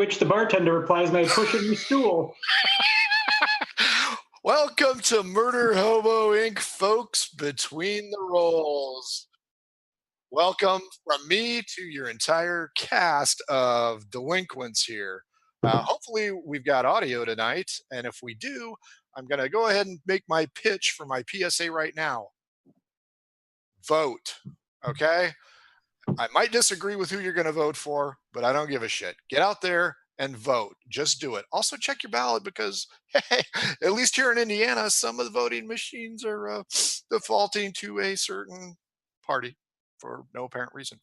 which the bartender replies by pushing your stool. Welcome to Murder Hobo Inc., folks, between the rolls. Welcome from me to your entire cast of delinquents here. Hopefully we've got audio tonight, and if we do, I'm going to go ahead and make my pitch for my PSA right now. Vote, okay? I might disagree with who you're going to vote for, but I don't give a shit. Get out there and vote. Just do it. Also check your ballot because, hey, at least here in Indiana, some of the voting machines are defaulting to a certain party for no apparent reason.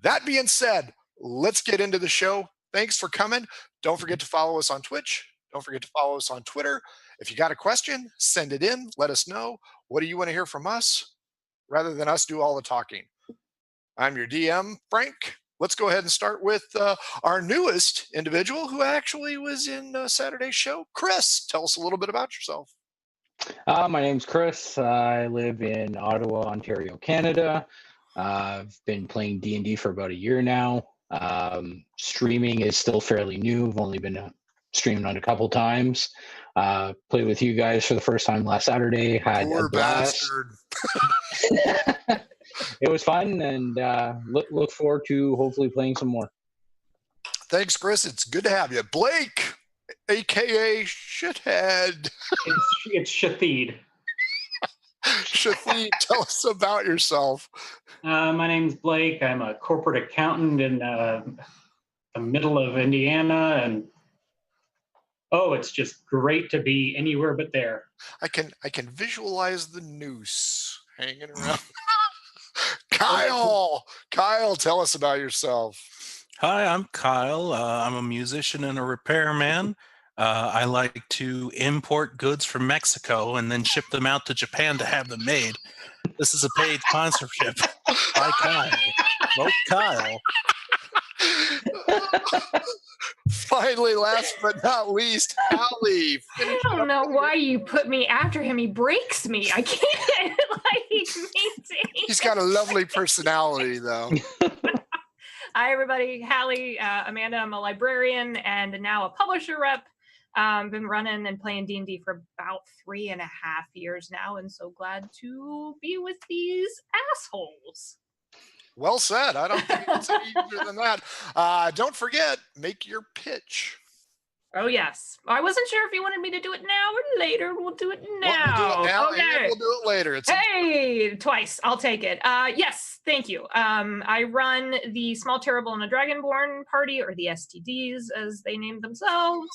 That being said, let's get into the show. Thanks for coming. Don't forget to follow us on Twitch. Don't forget to follow us on Twitter. If you got a question, send it in. Let us know. What do you want to hear from us rather than us do all the talking? I'm your DM, Frank. Let's go ahead and start with our newest individual who actually was in Saturday's show. Chris, tell us a little bit about yourself. My name's Chris. I live in Ottawa, Ontario, Canada. I've been playing D&D for about a year now. Streaming is still fairly new. I've only been streaming on a couple times. Played with you guys for the first time last Saturday. Had Poor a blast. bastard. It was fun, and look forward to hopefully playing some more. Thanks, Chris. It's good to have you. Blake, a.k.a. Shithead. It's Shathid. Shathid, tell us about yourself. My name's Blake. I'm a corporate accountant in the middle of Indiana, and it's just great to be anywhere but there. I can visualize the noose hanging around. Kyle, tell us about yourself. Hi, I'm Kyle. I'm a musician and a repairman. I like to import goods from Mexico and then ship them out to Japan to have them made. This is a paid sponsorship by Kyle. Vote Kyle. Finally, last but not least, Hallie. I don't know why you put me after him. He breaks me. I can't maintain. He's got a lovely personality, though. Hi, everybody. Hallie, Amanda. I'm a librarian and now a publisher rep. Been running and playing D&D for about 3.5 years now, and so glad to be with these assholes. Well said. I don't think it's any easier than that. Don't forget, make your pitch. Oh, yes. I wasn't sure if you wanted me to do it now or later. We'll do it now. We'll do it now, okay. and we'll do it later. Twice. I'll take it. Yes, thank you. I run the Small, Terrible, and a Dragonborn party, or the STDs, as they named themselves.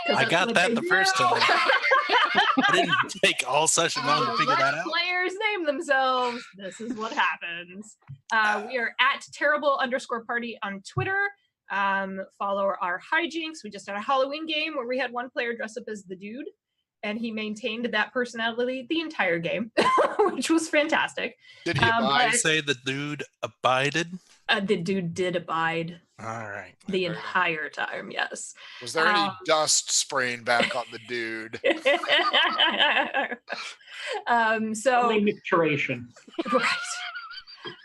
I got that the first time. I didn't take all session long to figure that out. Players name themselves. This is what happens. We are at terrible_party on Twitter. Follow our hijinks. We just had a Halloween game where we had one player dress up as the dude, and he maintained that personality the entire game, which was fantastic. Did he abide? Say the dude abided? The dude did abide. All right. The entire time, yes. Was there any dust spraying back on the dude? Only micturation. Right.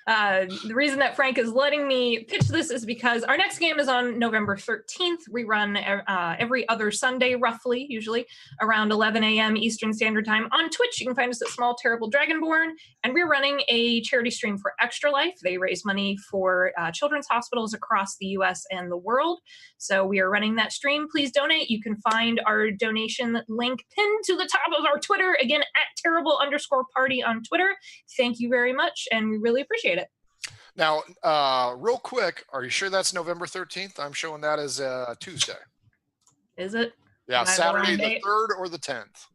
The reason that Frank is letting me pitch this is because our next game is on November 13th. We run every other Sunday, roughly, usually around 11 a.m. Eastern Standard Time on Twitch. You can find us at Small Terrible Dragonborn, and we're running a charity stream for Extra Life. They raise money for children's hospitals across the U.S. and the world. So we are running that stream. Please donate. You can find our donation link pinned to the top of our Twitter, again, at terrible_party on Twitter. Thank you very much, and we really appreciate it. Now, real quick, are you sure that's November 13th? I'm showing that as Tuesday. Is it? Yeah, Saturday the 3rd or the 10th?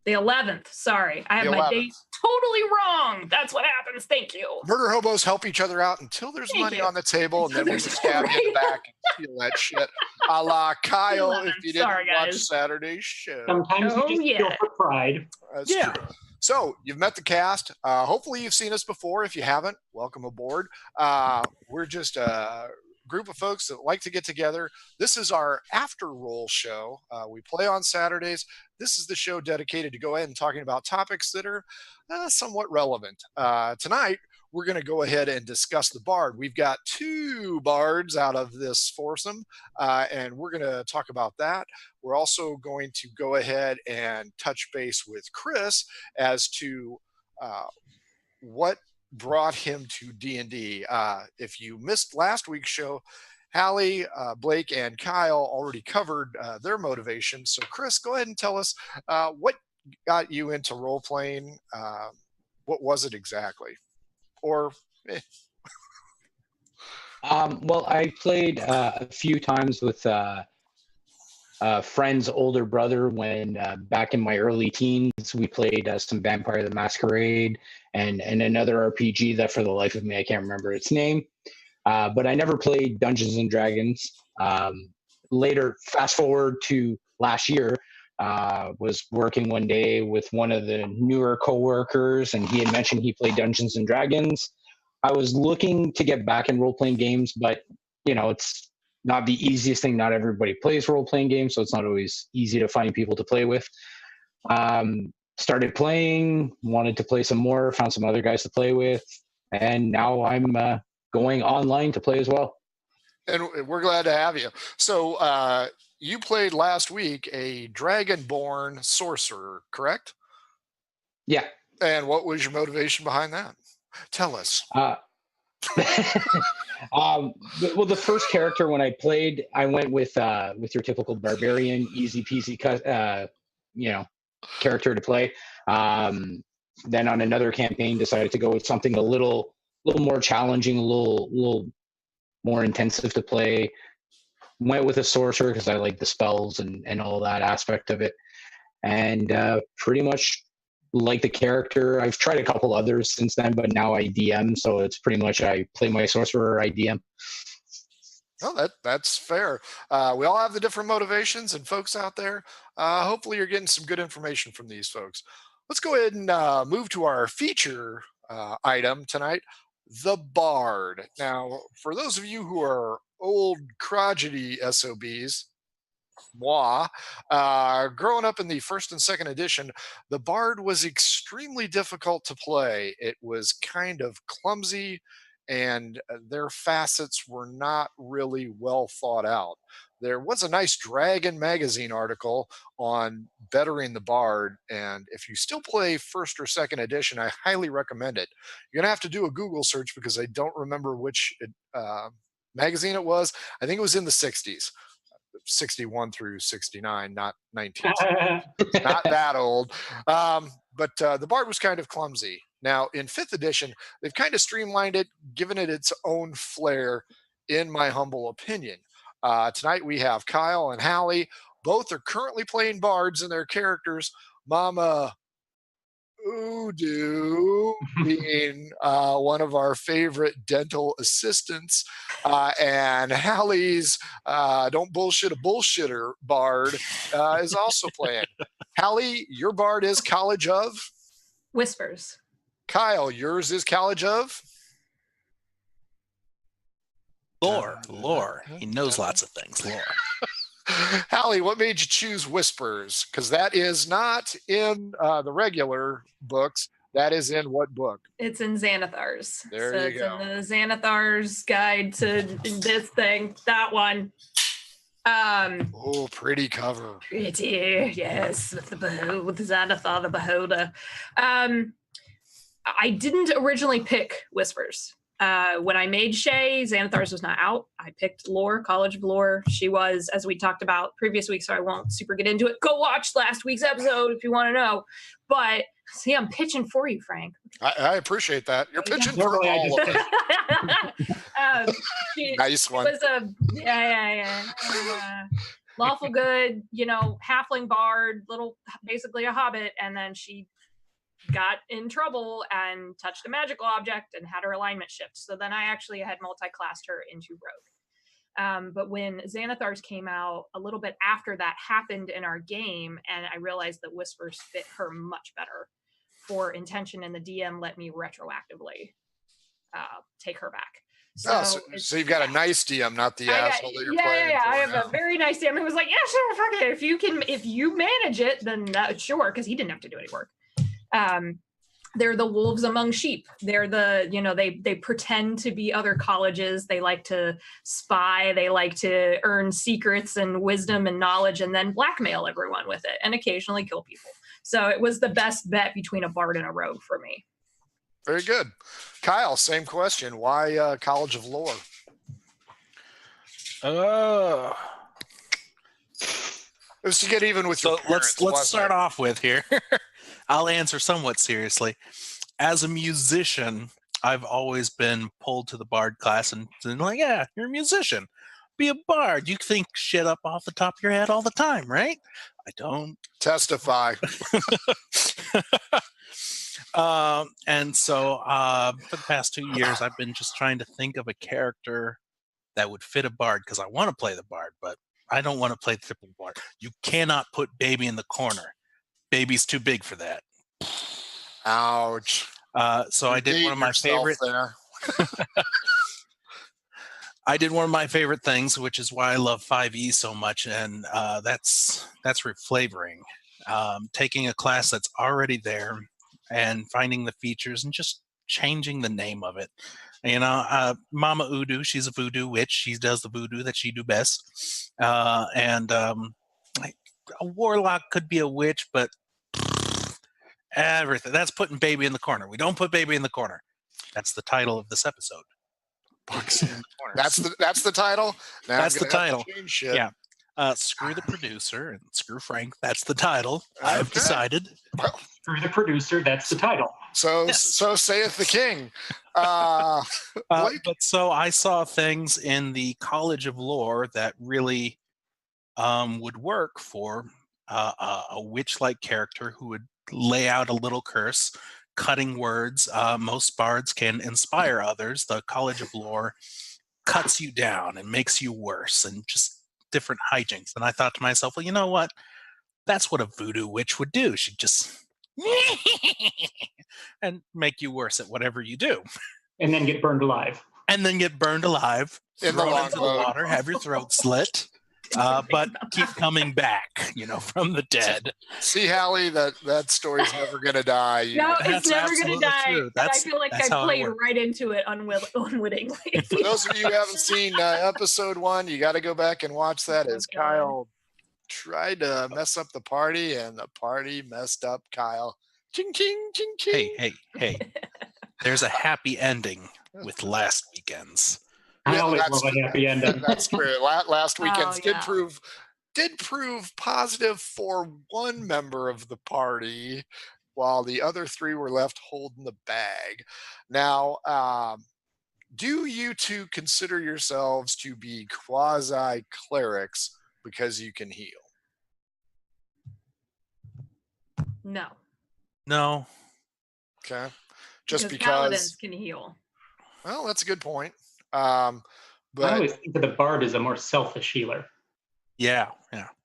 The 11th. Sorry. I have my date totally wrong. That's what happens. Thank you. Murder hobos help each other out until there's money on the table, and then we just stab you in the back and steal that shit. A la Kyle, if you didn't watch Saturday's show. Sometimes you just feel for pride. That's true. So you've met the cast. Hopefully you've seen us before. If you haven't, welcome aboard. We're just a group of folks that like to get together. This is our after roll show. We play on Saturdays. This is the show dedicated to go ahead and talking about topics that are somewhat relevant. Tonight, we're going to go ahead and discuss the bard. We've got 2 bards out of this foursome, and we're going to talk about that. We're also going to go ahead and touch base with Chris as to what brought him to D&D. If you missed last week's show, Hallie, Blake, and Kyle already covered their motivation. So, Chris, go ahead and tell us what got you into role playing. What was it exactly? Or, Well, I played a few times with a friend's older brother when back in my early teens, we played some Vampire the Masquerade and another RPG that for the life of me, I can't remember its name. But I never played Dungeons and Dragons. Later, fast forward to last year, was working one day with one of the newer coworkers, and he had mentioned he played Dungeons and Dragons. I was looking to get back in role-playing games, but it's not the easiest thing. Not everybody plays role-playing games, so it's not always easy to find people to play with. Started playing, wanted to play some more, found some other guys to play with, and now I'm going online to play as well. and we're glad to have you. So, you played last week a dragonborn sorcerer, correct? Yeah. And what was your motivation behind that? Tell us. Well, the first character when I played, I went with your typical barbarian, easy peasy, character to play. Then on another campaign, decided to go with something a little more challenging, a little more intensive to play. Went with a sorcerer because I like the spells and all that aspect of it, and pretty much like the character. I've tried a couple others since then, but now I DM, so it's pretty much I play my sorcerer, I DM. Oh, that's fair. We all have the different motivations, and folks out there, hopefully you're getting some good information from these folks. Let's go ahead and move to our feature item tonight, the Bard. Now, for those of you who are old crotchety SOBs, moi, growing up in the first and second edition, the Bard was extremely difficult to play. It was kind of clumsy, and their facets were not really well thought out. There was a nice Dragon magazine article on bettering the Bard, and if you still play first or second edition, I highly recommend it. You're going to have to do a Google search because I don't remember which magazine it was. I think it was in the 60s. 61 through 69, not 19. Not that old. But the Bard was kind of clumsy. Now, in 5th edition, they've kind of streamlined it, given it its own flair, in my humble opinion. Tonight we have Kyle and Hallie. Both are currently playing Bards in their characters. Mama Udo being one of our favorite dental assistants, and Hallie's don't bullshit a bullshitter Bard is also playing. Hallie, your Bard is College of Whispers. Kyle, yours is College of Lore. He knows lots of things. Lore. Hallie, what made you choose Whispers? Because that is not in the regular books. That is in what book? It's in Xanathar's. There so you it's go. in the Xanathar's guide to this thing. That one. Oh, pretty cover. Pretty, yes, with Xanathar the Beholder. I didn't originally pick Whispers. When I made Shay, Xanathar's was not out. I picked Lore, College of Lore. She was, as we talked about previous week, so I won't super get into it. Go watch last week's episode if you want to know. But see, I'm pitching for you, Frank. I appreciate that. You're pitching for Normally I all of just it. Nice one. Was lawful good, halfling bard, basically a hobbit, and then she got in trouble and touched a magical object and had her alignment shift. So then I actually had multi-classed her into rogue. But when Xanathar's came out a little bit after that happened in our game, and I realized that Whispers fit her much better for intention, and the DM let me retroactively take her back. So you've got a nice DM, not the asshole that you're playing. Yeah, I have now. a very nice DM who was like, yeah, sure, fuck it. If you manage it, then sure, because he didn't have to do any work. they're the wolves among sheep. They're the, they pretend to be other colleges. They like to spy. They like to earn secrets and wisdom and knowledge and then blackmail everyone with it and occasionally kill people. So it was the best bet between a bard and a rogue for me. Very good. Kyle, same question. Why College of Lore? It was to get even with your parents. Let's start off with here. I'll answer somewhat seriously. As a musician, I've always been pulled to the bard class and like, yeah, you're a musician. Be a bard. You think shit up off the top of your head all the time, right? I don't. Testify. And so for the past 2 years, I've been just trying to think of a character that would fit a bard because I want to play the bard, but I don't want to play the triple bard. You cannot put Baby in the corner. Baby's too big for that. Ouch. So I did one of my favorite. I did one of my favorite things, which is why I love 5e so much, and that's reflavoring. Taking a class that's already there and finding the features and just changing the name of it. Mama Udu, she's a voodoo witch. She does the voodoo that she do best. And a warlock could be a witch, but everything. That's putting Baby in the corner. We don't put Baby in the corner. That's the title of this episode. Bugs in the corner. That's the title? Now that's the title. Shit. Yeah. Screw the producer and screw Frank. That's the title. I've decided. Well, Screw the producer. That's the title. So Yes. so saith the king. But so I saw things in the College of Lore that really would work for a witch-like character who would lay out a little curse, cutting words. Most bards can inspire others. The College of Lore cuts you down and makes you worse, and just different hijinks. And I thought to myself, well, you know what? That's what a voodoo witch would do. She'd just and make you worse at whatever you do. And then get burned alive. And then get burned alive, In the thrown into the longboat. water, have your throat slit, but keep coming back, from the dead. See, Hallie, that story's never going to die. No, it's That's never going to absolutely die. true. And I feel like that's I how it played works. right into it unwittingly. For those of you who haven't seen episode 1, you got to go back and watch that as Oh, God. Kyle tried to mess up the party, and the party messed up Kyle. Ching, ching, ching, ching. Hey. There's a happy ending with last weekend's. I Yeah, always that's love a happy ending. That's true. Last weekend's yeah. did prove positive for one member of the party, while the other 3 were left holding the bag. Now, do you two consider yourselves to be quasi clerics because you can heal? No. No. Okay, just paladins because. can heal. Well, that's a good point. I But always think of the bard as a more selfish healer. Yeah.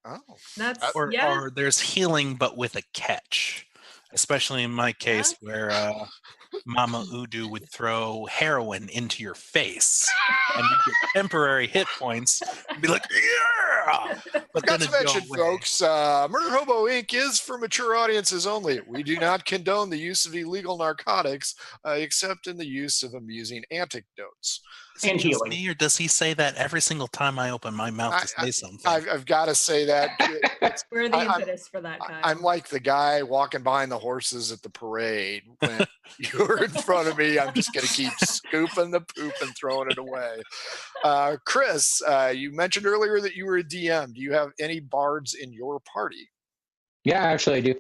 oh, That's Or there's healing, but with a catch. Especially in my case, where Mama Udu would throw heroin into your face, and you get temporary hit points, and be like, yeah! But Forgot then to it'd go mention, away. folks, Murder Hobo Inc. is for mature audiences only. We do not condone the use of illegal narcotics, except in the use of amusing anecdotes. Is it And just healing. me, or does he say that every single time I open my mouth to say something? I've got to say that. We're the I'm- impetus for that, Kyle. I'm like the guy walking behind the horses at the parade. When you're in front of me, I'm just going to keep scooping the poop and throwing it away. Chris, you mentioned earlier that you were a DM. Do you have any bards in your party? Yeah, actually, I do.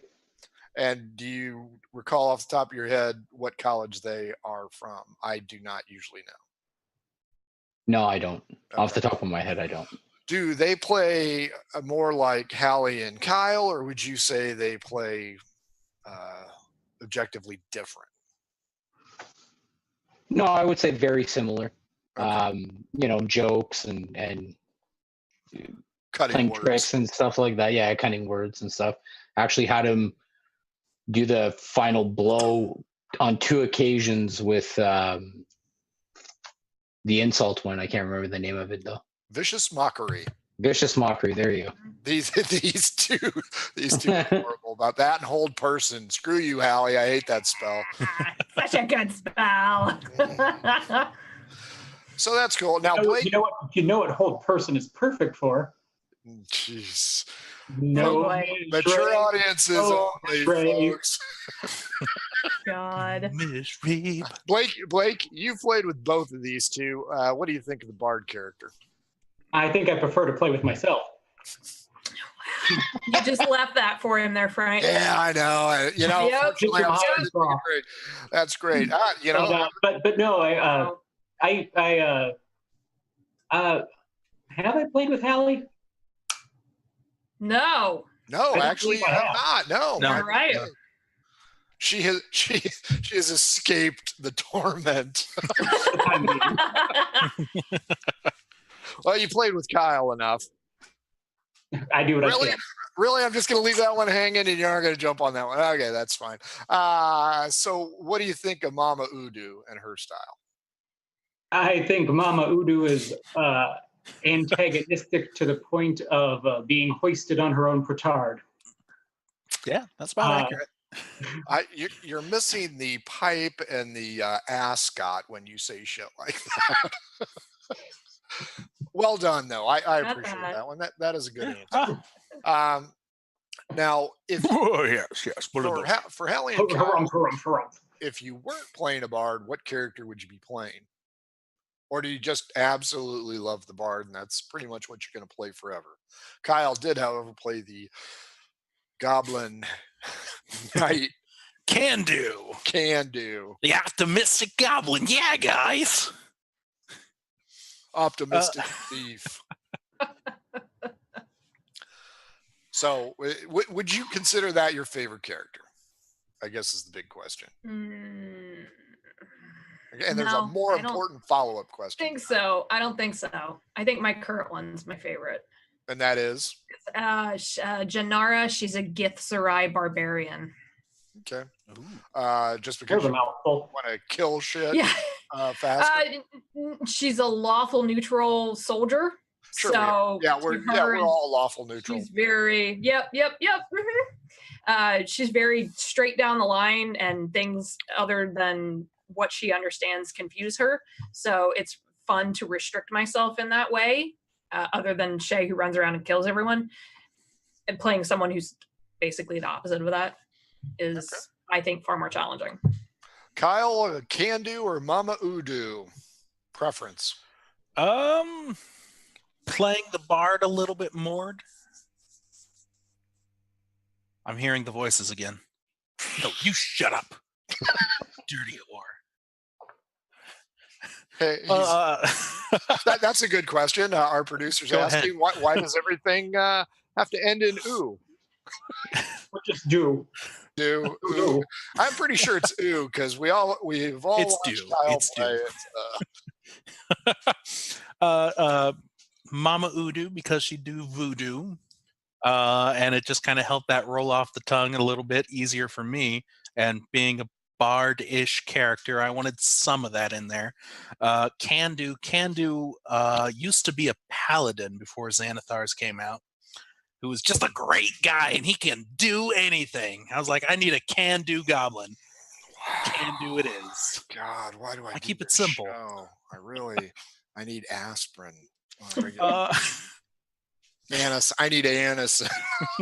And do you recall off the top of your head what college they are from? I do not usually know. No, I don't. Off the Okay. top of my head, I don't. Do they play more like Hallie and Kyle, or would you say they play objectively different? No, I would say very similar. Okay. Jokes and Cutting playing words. tricks and stuff like that. Yeah, cutting words and stuff. Actually had him do the final blow on 2 occasions with the insult one. I can't remember the name of it though. Vicious mockery. Vicious mockery. There you go. These two are horrible about that and hold person. Screw you, Hallie. I hate that spell. Such a good spell. So that's cool. Now, Blake. You know what hold person is perfect for? Jeez. No, Mature audiences only, folks. God. Misread. Blake, you've played with both of these two. What do you think of the Bard character? I think I prefer to play with myself. You just left that for him there, Frank. Yeah, I know. Yep. Fortunately, I'm sorry to be great. That's great. But no, have I played with Hallie? No. No, I don't actually, you believe I have not. No. All right. She has escaped the torment. Well, you played with Kyle enough. I do what I can. Really, I'm just going to leave that one hanging, and you're not going to jump on that one. Okay, that's fine. So, what do you think of Mama Udu and her style? I think Mama Udu is antagonistic to the point of being hoisted on her own petard. Yeah, that's about accurate. You're missing the pipe and the ascot when you say shit like that. Well done, though. I appreciate that one. That is a good answer. Now, if yes, for Hallie and Kyle, if you weren't playing a bard, what character would you be playing? Or do you just absolutely love the bard and that's pretty much what you're going to play forever? Kyle did, however, play the goblin knight. Can do. The optimistic goblin. Yeah, guys. Optimistic thief. So, would you consider that your favorite character? I guess is the big question. And there's a more important follow-up question. I don't think so. I think my current one's my favorite. And that is? Janara. She's a Githzerai barbarian. Okay. Just because you want to kill shit faster? She's a lawful neutral soldier. Sure, so we're all lawful neutral. She's very she's very straight down the line, and things other than what she understands confuse her. So it's fun to restrict myself in that way, other than Shay, who runs around and kills everyone. And playing someone who's basically the opposite of that is, I think, far more challenging. Kyle, Can Do or Mama Udu? Preference? Playing the bard a little bit more. I'm hearing the voices again. No, you shut up. Dirty whore. Hey, that's a good question. Our producer's asking, why does everything have to end in ooh? Or just do. Ooh. I'm pretty sure it's ooh because we've all watched Kyle play it. Mama Udu, because she do voodoo, and it just kind of helped that roll off the tongue a little bit easier for me. And being a bard-ish character, I wanted some of that in there. Can Do used to be a paladin before Xanathars came out, who was just a great guy, and he can do anything. I was like, I need a Can Do goblin. Can Do it is. God, why do I keep it simple? Show? I need aspirin. I need Anise.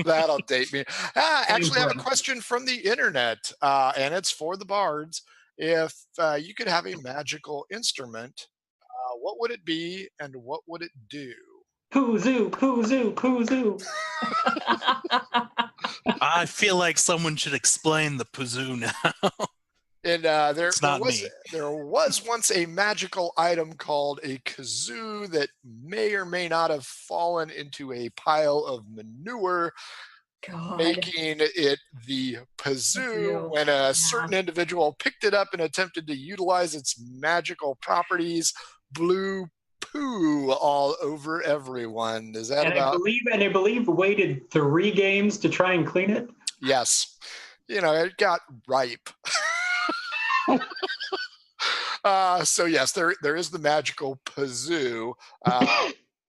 That'll date me. Actually, I have a question from the internet, and it's for the bards. If you could have a magical instrument, what would it be and what would it do? Poo-zoo, poo-zoo, poo-zoo. I feel like someone should explain the poo-zoo now. And there was once a magical item called a kazoo that may or may not have fallen into a pile of manure, making it the pazoo when a certain individual picked it up and attempted to utilize its magical properties, blew poo all over everyone. Is that about? I believe waited 3 games to try and clean it. Yes. It got ripe. So yes, there is the magical pazoo.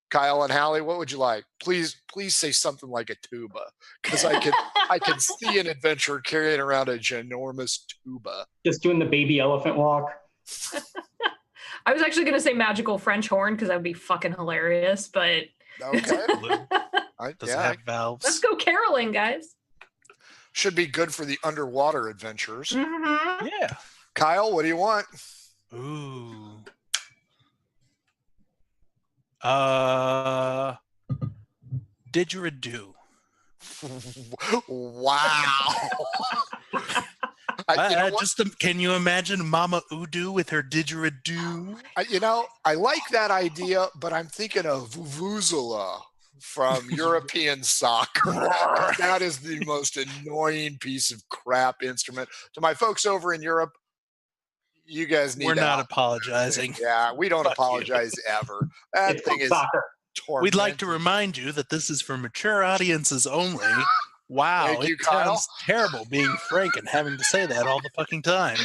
Kyle and Hallie, what would you like? Please say something like a tuba, because I can see an adventurer carrying around a ginormous tuba. Just doing the baby elephant walk. I was actually going to say magical French horn because that would be fucking hilarious, but Okay. Does it have valves? Let's go caroling, guys. Should be good for the underwater adventures. Mm-hmm. Yeah. Kyle, what do you want? Ooh. Didgeridoo. Wow. Can you imagine Mama Udo with her didgeridoo? I like that idea, but I'm thinking of vuvuzela from European soccer. That is the most annoying piece of crap instrument. To my folks over in Europe, you guys need. We're not help. apologizing. Yeah, we don't Fuck apologize ever. That thing is soccer. We'd like to remind you that this is for mature audiences only. Wow, Thank you, it Kyle. sounds terrible being Frank and having to say that all the fucking time.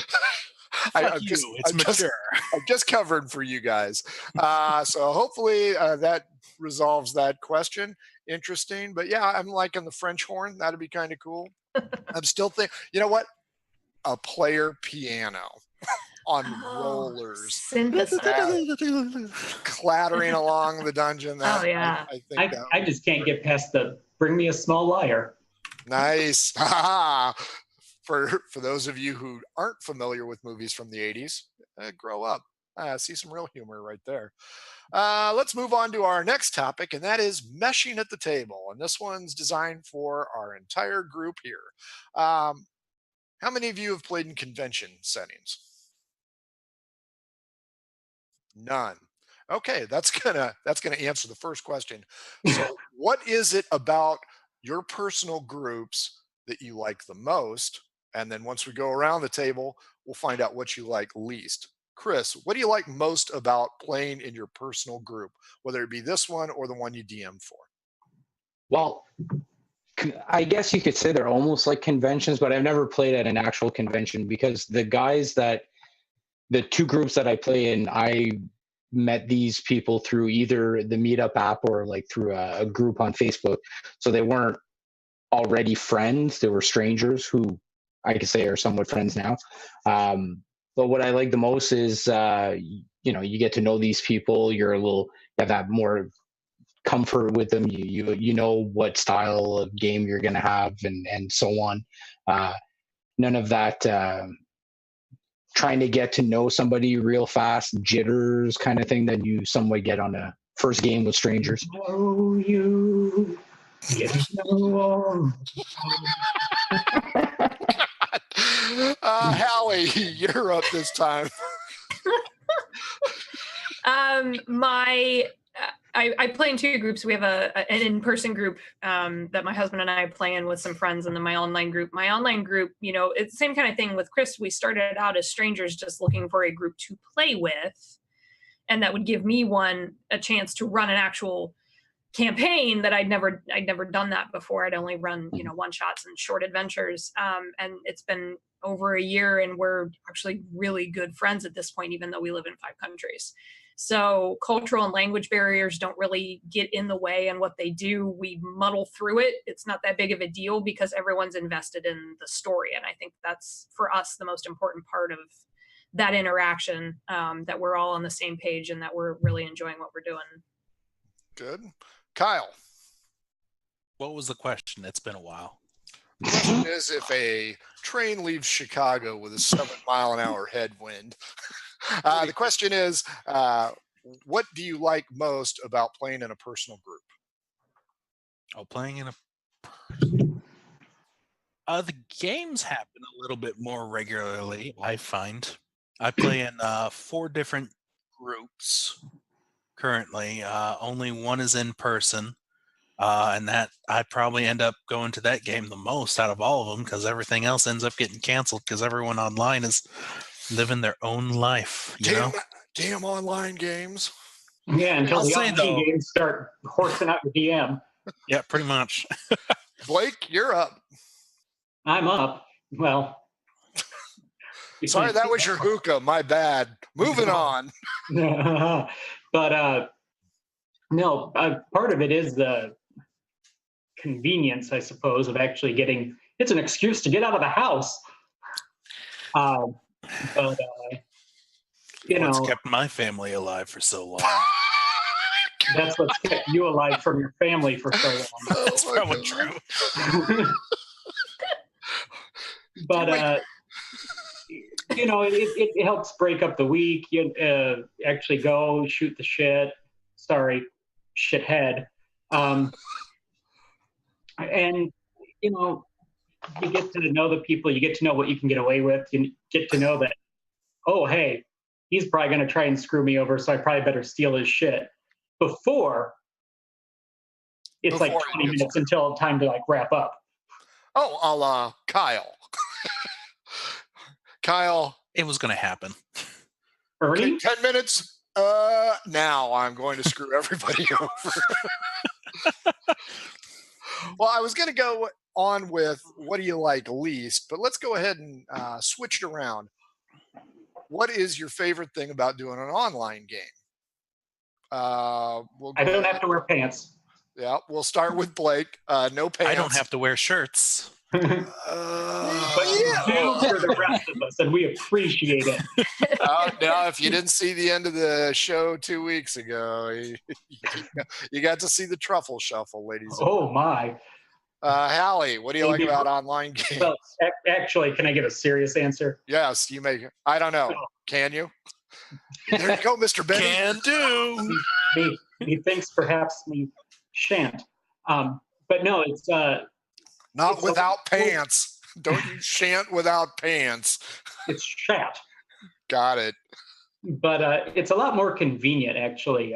Mature. I'm just covering for you guys. So hopefully that resolves that question. Interesting. But yeah, I'm liking the French horn. That'd be kind of cool. I'm still thinking, you know what? A player piano on rollers. Clattering along the dungeon. Yeah. I just can't get past the bring me a small lyre. Nice. For those of you who aren't familiar with movies from the 80s, grow up. See some real humor right there. Let's move on to our next topic, and that is meshing at the table. And this one's designed for our entire group here. How many of you have played in convention settings? None. Okay, that's gonna answer the first question. So what is it about your personal groups that you like the most? And then once we go around the table, we'll find out what you like least. Chris, what do you like most about playing in your personal group, whether it be this one or the one you DM for? Well, I guess you could say they're almost like conventions, but I've never played at an actual convention because the two groups that I play in, I met these people through either the Meetup app or like through a group on Facebook. So they weren't already friends. They were strangers who I could say are somewhat friends now. But what I like the most is, you get to know these people. You have that more comfort with them. You know what style of game you're going to have and so on. None of that trying to get to know somebody real fast, jitters kind of thing that you somewhat get on a first game with strangers. Know you. Yes, no. Hallie, you're up this time. I play in two groups. We have an in-person group that my husband and I play in with some friends, and then my online group. My online group, it's the same kind of thing with Chris. We started out as strangers just looking for a group to play with, and that would give me a chance to run an actual campaign that I'd never done that before. I'd only run, one shots and short adventures. And it's been over a year and we're actually really good friends at this point, even though we live in 5 countries. So cultural and language barriers don't really get in the way. And what they do, we muddle through it. It's not that big of a deal because everyone's invested in the story. And I think that's for us, the most important part of that interaction, that we're all on the same page and that we're really enjoying what we're doing. Good. Kyle. What was the question? It's been a while. The question is if a train leaves Chicago with a 7-mile-an-hour headwind. The question is, what do you like most about playing in a personal group? Oh, playing in the games happen a little bit more regularly, I find. I play in 4 different groups currently. Only one is in person. And that I probably end up going to that game the most out of all of them because everything else ends up getting canceled because everyone online is living their own life. Damn online games. Yeah, until the online games start horsing out your DM. Yeah, pretty much. Blake, you're up. I'm up. Well, sorry, that was your hookah. My bad. Moving on. But No, part of it is the convenience, I suppose, of actually getting. It's an excuse to get out of the house. But you What's know, kept my family alive for so long? that's what's kept you alive from your family for so long. That's Oh my probably God. true. But you know, it helps break up the week. You actually go shoot the shit. Sorry, shithead. And you know, you get to know the people. You get to know what you can get away with. You get to know that. Oh, hey, he's probably going to try and screw me over, so I probably better steal his shit before it's like Before 20 it gets- minutes until time to like wrap up. Oh, a la Kyle. Kyle, It was going to happen. Ernie? okay, 10 minutes. Now I'm going to screw everybody over. Well, I was going to go on with what do you like least, but let's go ahead and switch it around. What is your favorite thing about doing an online game? We'll I go don't ahead. have to wear pants. Yeah, we'll start with Blake. No pants. I don't have to wear shirts. But you do for the rest of us, and we appreciate it. Now, if you didn't see the end of the show 2 weeks ago, you got to see the truffle shuffle, ladies. Oh my. Hallie, what do you like Maybe- about online games? Well, actually, can I give a serious answer? Yes, you may. I don't know. Can you? There you go, Mr. Benny. Can do. He thinks perhaps we shan't. But no, it's Not it's without pants. Don't you shant without pants. it's shat. Got it. But it's a lot more convenient actually.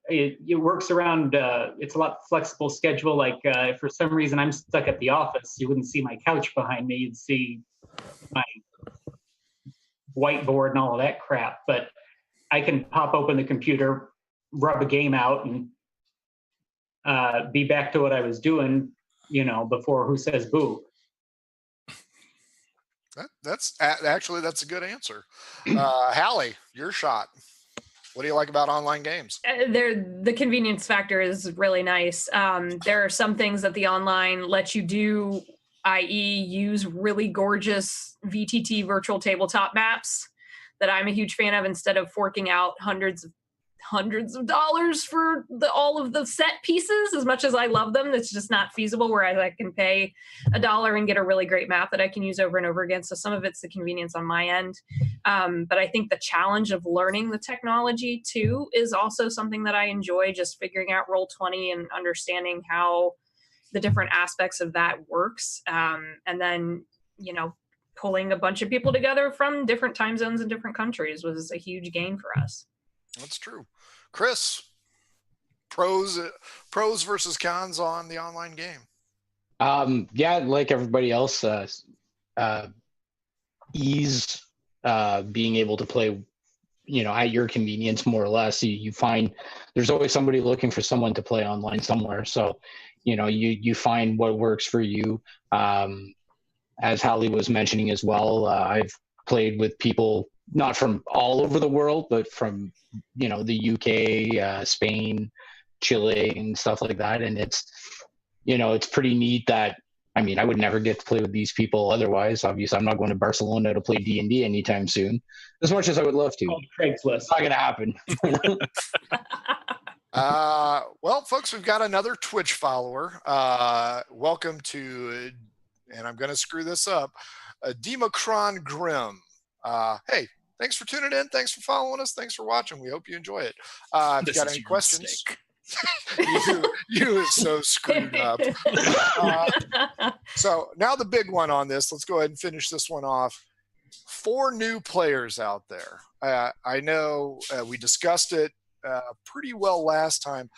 It works around. It's a lot flexible schedule. Like if for some reason I'm stuck at the office, you wouldn't see my couch behind me. You'd see my whiteboard and all of that crap. But I can pop open the computer, rub a game out, and be back to what I was doing. You know, before Who Says Boo. That's actually that's a good answer. Hallie, your shot. What do you like about online games? The convenience factor is really nice. There are some things that the online lets you do, i.e., use really gorgeous VTT virtual tabletop maps that I'm a huge fan of. Instead of forking out hundreds of dollars for all of the set pieces, as much as I love them, that's just not feasible. Whereas I can pay $1 and get a really great map that I can use over and over again. So some of it's the convenience on my end. But I think the challenge of learning the technology too is also something that I enjoy, just figuring out Roll20 and understanding how the different aspects of that works. And then, you know, pulling a bunch of people together from different time zones and different countries was a huge gain for us. That's true. Chris, pros versus cons on the online game. Yeah, like everybody else, ease, being able to play, you know, at your convenience, more or less. You find there's always somebody looking for someone to play online somewhere. So, you know, you find what works for you. As Hallie was mentioning as well, I've played with people not from all over the world, but from, you know, the UK, Spain, Chile, and stuff like that. And it's, you know, it's pretty neat that, I mean, I would never get to play with these people otherwise. Obviously, I'm not going to Barcelona to play D&D anytime soon, as much as I would love to. Called Craigslist. It's not going to happen. Well, folks, we've got another Twitch follower. Welcome to, and I'm going to screw this up, Democron Grim. Hey, thanks for tuning in. Thanks for following us. Thanks for watching. We hope you enjoy it. If you This got is any your questions, mistake. you are so screwed up. So now the big one on this. Let's go ahead and finish this one off. For new players out there, I know we discussed it pretty well last time.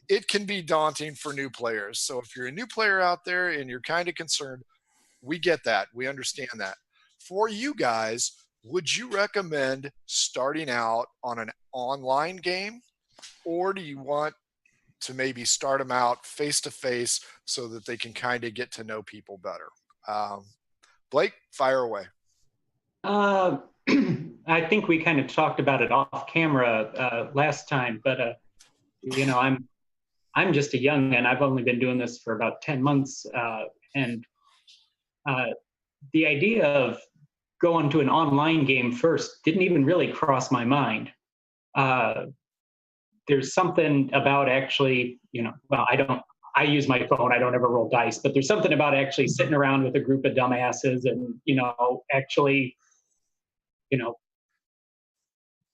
It can be daunting for new players. So if you're a new player out there and you're kind of concerned, we get that. We understand that. For you guys, would you recommend starting out on an online game, or do you want to maybe start them out face-to-face so that they can kind of get to know people better? Blake, fire away. I think we kind of talked about it off camera last time, but you know, I'm just a youngin'. I've only been doing this for about 10 months. And the idea of going to an online game first didn't even really cross my mind. There's something about actually, I use my phone. I don't ever roll dice, but there's something about actually sitting around with a group of dumbasses and, actually,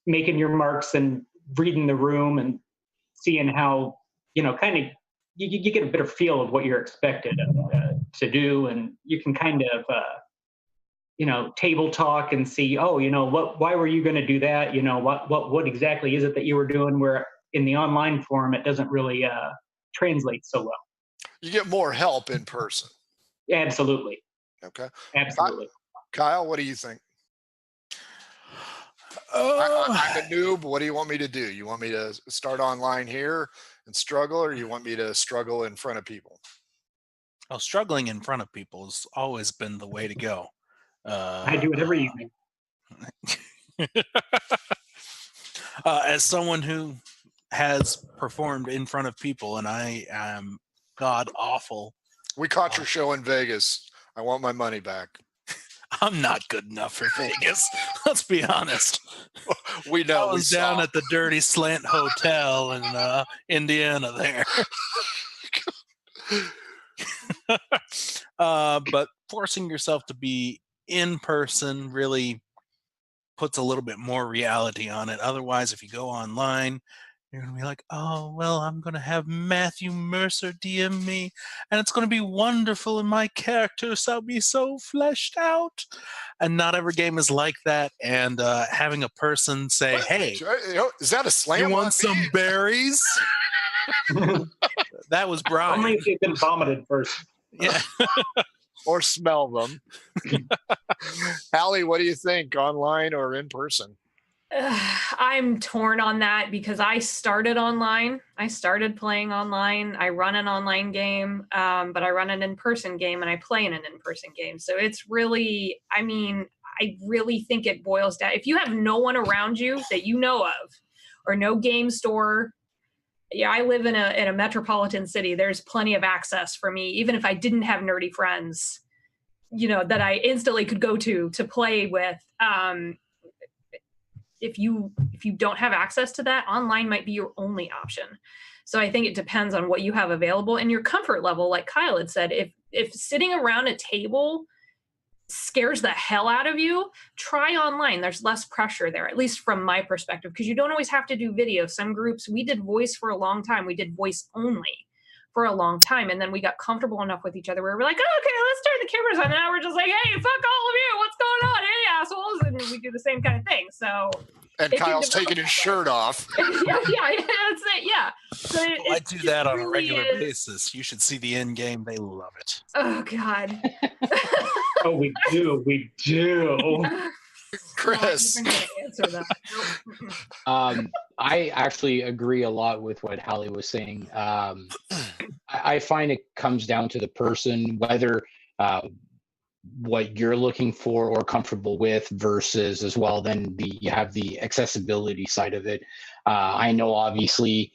making your marks and reading the room and seeing how, kind of you get a better feel of what you're expected to do. And you can kind of, table talk and see, why were you going to do that? What exactly is it that you were doing, where in the online form, it doesn't really translate so well. You get more help in person. Absolutely. Okay. Absolutely. Kyle, what do you think? I'm a noob. What do you want me to do? You want me to start online here and struggle, or you want me to struggle in front of people? Well, struggling in front of people has always been the way to go. I do it every evening. As someone who has performed in front of people, and I am god awful. We caught your show in Vegas. I want my money back. I'm not good enough for Vegas. Let's be honest. We know. I was down at the Dirty Slant Hotel in Indiana there. But forcing yourself to be in person really puts a little bit more reality on it. Otherwise, if you go online, you're going to be like, oh, well, I'm going to have Matthew Mercer DM me, and it's going to be wonderful, and my characters will be so fleshed out. And not every game is like that. And having a person say, hey, is that a slam? You want some berries? That was Brian. Only if you've been vomited first. Yeah. Or smell them. Hallie, what do you think, online or in person? I'm torn on that because I started online. I started playing online. I run an online game, but I run an in-person game and I play in an in-person game. So it's really, I really think it boils down. If you have no one around you that you know of, or no game store, I live in a metropolitan city. There's plenty of access for me, even if I didn't have nerdy friends, that I instantly could go to play with. If you don't have access to that, online might be your only option. So I think it depends on what you have available and your comfort level. Like Kyle had said, if sitting around a table scares the hell out of you, try online. There's less pressure there, at least from my perspective, because you don't always have to do video. Some groups, we did voice for a long time. We did voice only for a long time. And then we got comfortable enough with each other where we're like, oh, okay, let's turn the cameras on. And now we're just like, hey, fuck all of you. What's going on? Hey, assholes. And we do the same kind of thing. So. And Kyle's taking his shirt off. yeah, that's it. Yeah. So I do that on a regular basis. You should see the end game. They love it. Oh, God. Oh, we do. Chris. I actually agree a lot with what Hallie was saying. I find it comes down to the person, whether what you're looking for or comfortable with, versus as well then you have the accessibility side of it. I know obviously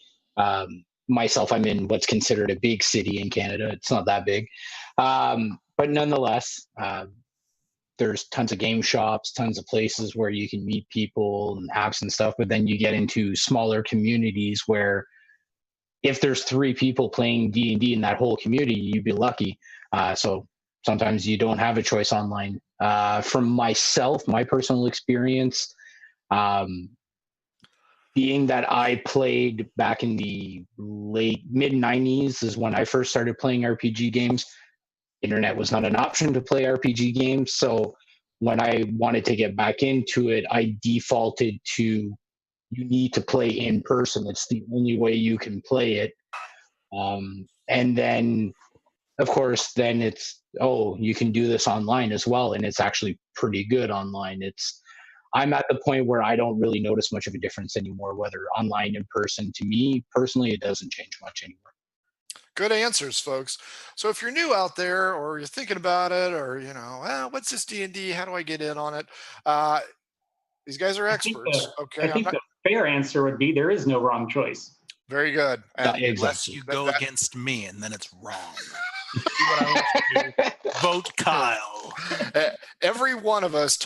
myself, I'm in what's considered a big city in Canada. It's not that big, but nonetheless, there's tons of game shops, tons of places where you can meet people and apps and stuff. But then you get into smaller communities where if there's 3 people playing D&D in that whole community, you'd be lucky. So sometimes you don't have a choice online. From myself, my personal experience, being that I played back in the mid-90s is when I first started playing RPG games. Internet was not an option to play RPG games. So when I wanted to get back into it, I defaulted to you need to play in person. It's the only way you can play it. And then, of course, then it's, you can do this online as well. And it's actually pretty good online. I'm at the point where I don't really notice much of a difference anymore, whether online, in person. To me, personally, it doesn't change much anymore. Good answers, folks. So if you're new out there, or you're thinking about it, or what's this D&D? How do I get in on it? These guys are experts. I think the fair answer would be there is no wrong choice. Very good. And Yeah, Unless exactly. you go against me, and then it's wrong. See Uh, what I want you to do? Vote Kyle. every one of us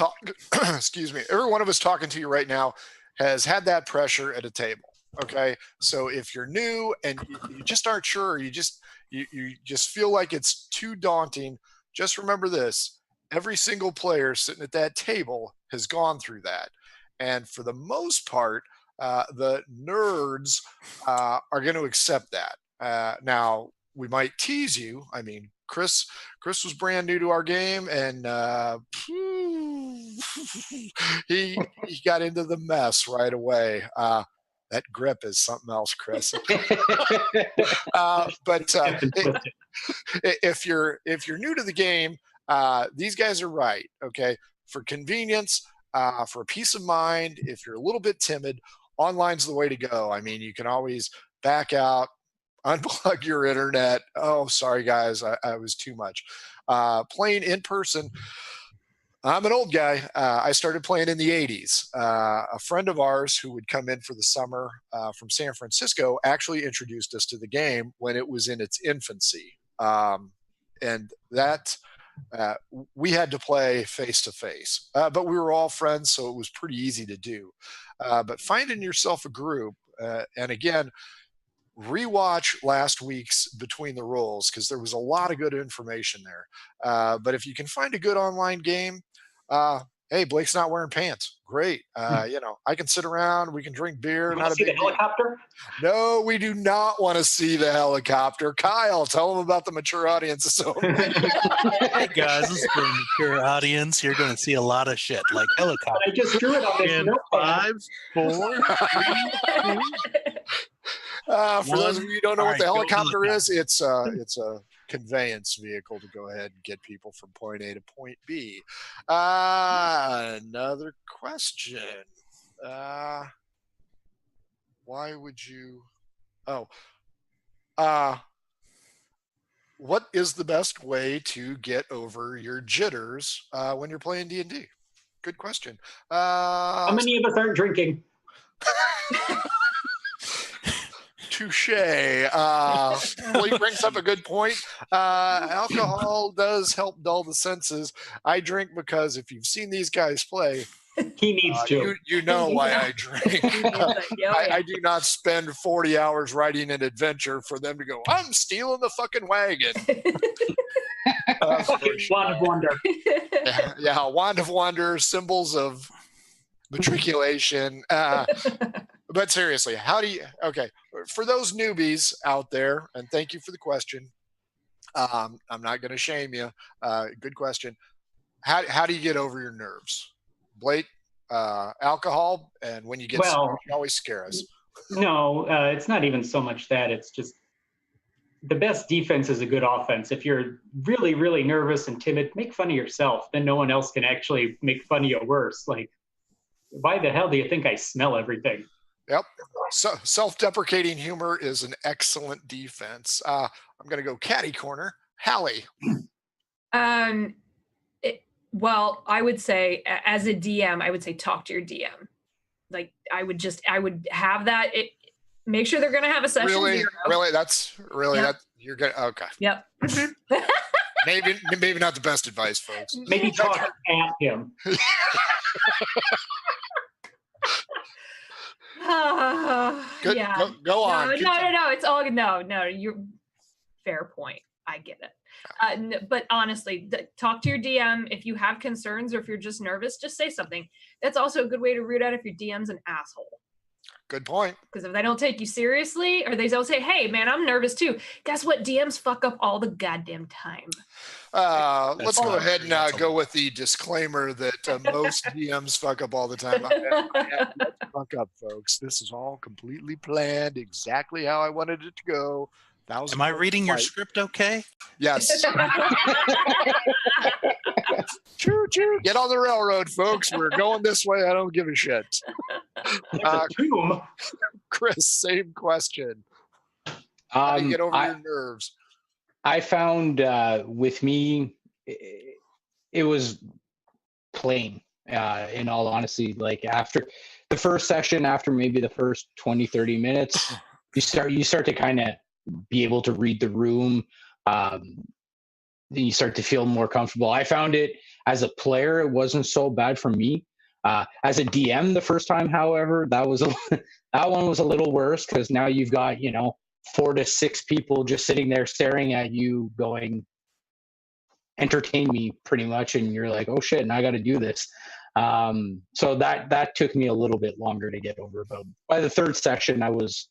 excuse me, every one of us talking to you right now has had that pressure at a table. Okay. So if you're new and you just aren't sure, you just feel like it's too daunting, just remember this. Every single player sitting at that table has gone through that. And for the most part, the nerds are going to accept that. Now, we might tease you. I mean, Chris was brand new to our game, and he got into the mess right away. That grip is something else, Chris. But if you're new to the game, these guys are right. Okay, for convenience, for peace of mind, if you're a little bit timid, online's the way to go. I mean, you can always back out, unplug your internet. Oh, sorry guys, I was too much. Playing in person, I'm an old guy. I started playing in the 80s. A friend of ours who would come in for the summer from San Francisco actually introduced us to the game when it was in its infancy. And that we had to play face to face, but we were all friends, so it was pretty easy to do. But finding yourself a group, and again, rewatch last week's Between the Rules because there was a lot of good information there. But if you can find a good online game, hey, Blake's not wearing pants. Great. I can sit around. We can drink beer. You Not want a to see the big deal. helicopter? No, we do not want to see the helicopter. Kyle, tell them about the mature audiences. Hey guys, this is for a mature audience. You're going to see a lot of shit like helicopter. I just drew it on this In notepad. 5, 4, 3, 2. For those of you who don't know All what the right, go helicopter is, helicopter. it's a conveyance vehicle to go ahead and get people from point A to point B. Another question. Why would you? What is the best way to get over your jitters when you're playing D&D? Good question. How many of us aren't drinking? Touche. Blake brings up a good point. Alcohol does help dull the senses. I drink because if you've seen these guys play, He needs to. you know why I drink. I do not spend 40 hours writing an adventure for them to go, I'm stealing the fucking wagon. Fucking Wand of Wonder. Yeah, Wand of Wonder, symbols of matriculation. But seriously, for those newbies out there, and thank you for the question. I'm not going to shame you. Good question. How do you get over your nerves? Blake, alcohol, and when you get scared, you always scare us. No, it's not even so much that. It's just the best defense is a good offense. If you're really, really nervous and timid, make fun of yourself. Then no one else can actually make fun of you worse. Like, why the hell do you think I smell everything? Yep. So self-deprecating humor is an excellent defense. I'm going to go catty corner. Hallie. Well, I would say as a DM, I would say talk to your DM. Like I would have that. Make sure they're going to have a session. Really? That's really Yep. that you're going to, okay. Yep. Maybe not the best advice, folks. Maybe talk at him. Good. Yeah. Go on. No. It's all no. You're fair point. I get it. But honestly, talk to your DM if you have concerns or if you're just nervous. Just say something. That's also a good way to root out if your DM's an asshole. Good point. Because if they don't take you seriously, or they don't say, "Hey, man, I'm nervous too." Guess what? DMs fuck up all the goddamn time. Let's go ahead and go with the disclaimer that most DMs fuck up all the time. Let's fuck up, folks. This is all completely planned, exactly how I wanted it to go. Am I reading your script okay? Yes. Choo choo. Get on the railroad, folks. We're going this way. I don't give a shit. Chris, same question. How do you get over your nerves? I found with me, it was plain, in all honesty. Like after the first session, after maybe the first 20, 30 minutes, you start to kind of be able to read the room. You start to feel more comfortable. I found it as a player, it wasn't so bad for me. As a DM the first time, however, that one was a little worse because now you've got 4 to 6 people just sitting there staring at you, going, "Entertain me," pretty much, and you're like, "Oh shit, now I got to do this." So that took me a little bit longer to get over, but by the third session, I was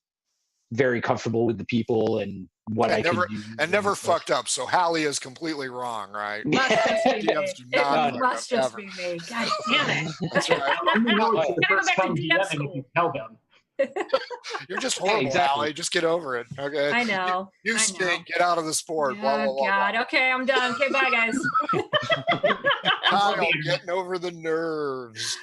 very comfortable with the people and what I could do. And never fucked up. So Hallie is completely wrong, right? Must just be me. DMs do not It fuck must up, just ever. be me. God damn it. That's right. I only know it's your Gotta go first back to time DM DMing if school. you tell them. You're just horrible, exactly. Hallie. Just get over it. Okay. I know. You I know. stink. Get out of the sport. Oh, Blah, blah, blah, God. blah. Okay, I'm done. Okay, bye, guys. Kyle, getting over the nerves.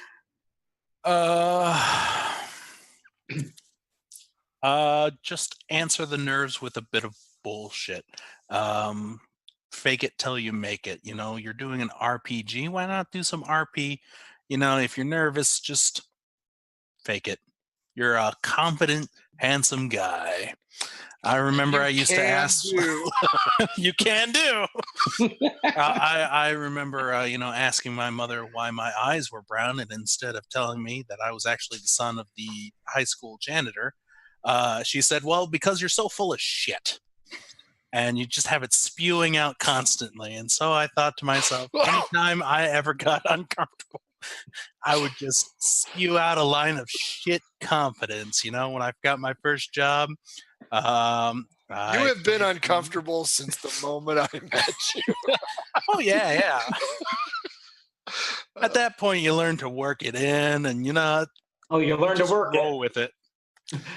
Just answer the nerves with a bit of bullshit. Fake it till you make it. You're doing an RPG. Why not do some RP? If you're nervous, just fake it. You're a confident, handsome guy. I remember I used to ask. You can do. I remember, asking my mother why my eyes were brown, and instead of telling me that I was actually the son of the high school janitor, she said, "Well, because you're so full of shit, and you just have it spewing out constantly." And so I thought to myself, anytime I ever got uncomfortable, I would just spew out a line of shit confidence. When I got my first job. You have been uncomfortable since the moment I met you. Oh, yeah. At that point, you learn to work it in, and you learn to work roll with it.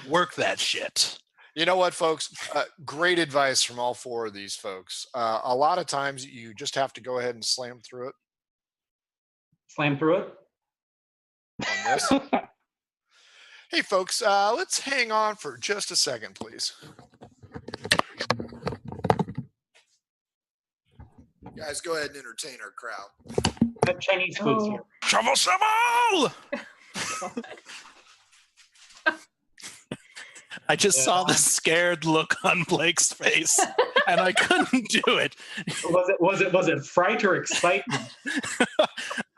Work that shit. You know what, folks? Great advice from all 4 of these folks. A lot of times, you just have to go ahead and slam through it. Slam through it? On this. Hey, folks, let's hang on for just a second, please. Guys, go ahead and entertain our crowd. That Chinese food's here. Shovel! I just saw the scared look on Blake's face, and I couldn't do it. Was it fright or excitement?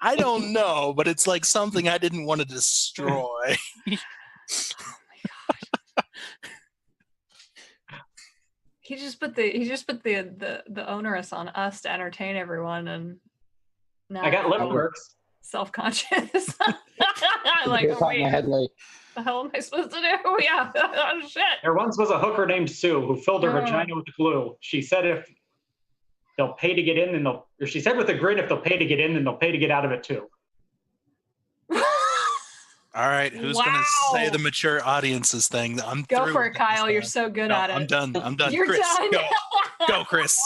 I don't know, but it's like something I didn't want to destroy. He just put the onerous on us to entertain everyone, and now I got lip works. Self-conscious. Like, oh, wait, my head like, the hell am I supposed to do? Yeah, oh shit. There once was a hooker named Sue who filled her vagina with glue. She said if they'll pay to get in, then or she said with a grin, if they'll pay to get in, then they'll pay to get out of it too. All right, who's going to say the mature audiences thing? I'm Go for it, Kyle. You're so good at it. I'm done. You're Chris, done. Go, Chris.